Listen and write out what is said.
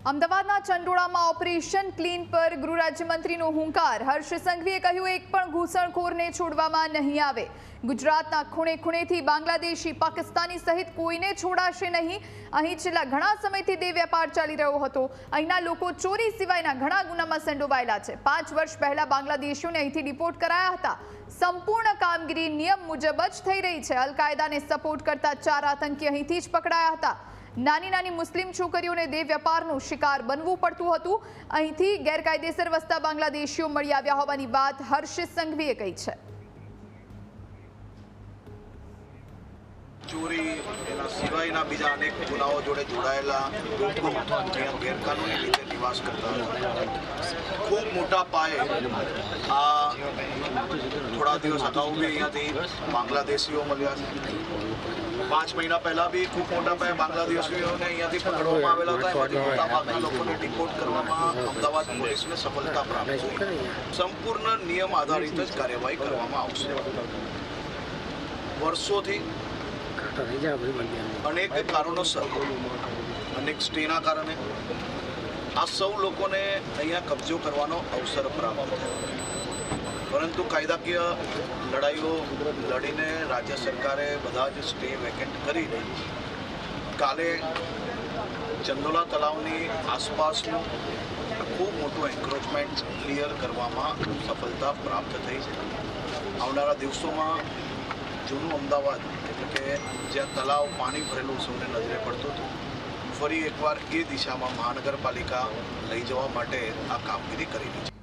અમદાવાદના ચંડોળામાં operation clean પર ગૃહ રાજ્યમંત્રીનો હુંકાર। હર્ષ સંઘવીએ કહ્યું, એક પણ ઘૂસણખોરને છોડવામાં નહીં આવે। ગુજરાતના ખૂણે ખૂણેથી બાંગ્લાદેશી, પાકિસ્તાની સહિત કોઈને છોડાશે નહીં। અહીં છેલ્લા ઘણા સમયથી દેહ વેપાર ચાલી રહ્યો હતો। અહીંના લોકો ચોરી સિવાયના ઘણા ગુનામાં સંડોવાયેલા છે। 5 વર્ષ પહેલા બાંગ્લાદેશીઓને અહીંથી ડિપોર્ટ કરાયા હતા। સંપૂર્ણ કામગીરી નિયમ મુજબ જ થઈ રહી છે। અલ કાયદાને સપોર્ટ કરતા 4 આતંકી અહીંથી જ પકડાયા હતા। નાની નાની મુસ્લિમ છોકરીઓને દેહ વેપારનો શિકાર બનવું પડતું હતું। અહીંથી ગેરકાયદેસર વસતા બાંગ્લાદેશીઓ મળી આવ્યા હોવાની વાત હર્ષ સંઘવીએ કહી છે। ચોરી એના સિવાયના બીજા અનેક ગુનાઓ જોડે જોડાયેલા લોકો અહીંયા ગેરકાનૂની રીતે નિવાસ કરતા હતા। ખૂબ મોટા પાયે આ થોડા દિવસ અગાઉ બી અહીંયાથી બાંગ્લાદેશીઓ મળ્યા છે। 5 મહિના પહેલા બી ખૂબ મોટા પાયે બાંગ્લાદેશીઓને અહીંયાથી પકડવામાં આવેલા હતા। એમાંથી મોટાભાગના લોકોને ડિપોર્ટ કરવામાં અમદાવાદ પોલીસને સફળતા પ્રાપ્ત થઈ। સંપૂર્ણ નિયમ આધારિત જ કાર્યવાહી કરવામાં આવશે। વર્ષોથી અનેક કારણોસર, અનેક સ્ટેના કારણે આ સૌ લોકોને અહીંયા કબજો કરવાનો અવસર પ્રાપ્ત થયો, પરંતુ કાયદાકીય લડાઈઓ લડીને રાજ્ય સરકારે બધા જ સ્ટે વેકેન્ટ કરીને કાલે ચંડોળા તળાવની આસપાસનું ખૂબ મોટું એન્ક્રોચમેન્ટ ક્લિયર કરવામાં સફળતા પ્રાપ્ત થઈ છે। આવનારા દિવસોમાં જૂનું અમદાવાદ, એટલે કે જ્યાં તળાવ પાણી ભરેલું સૌને નજરે પડતું હતું, ફરી એકવાર એ દિશામાં મહાનગરપાલિકા લઈ જવા માટે આ કામગીરી કરી રહી છે।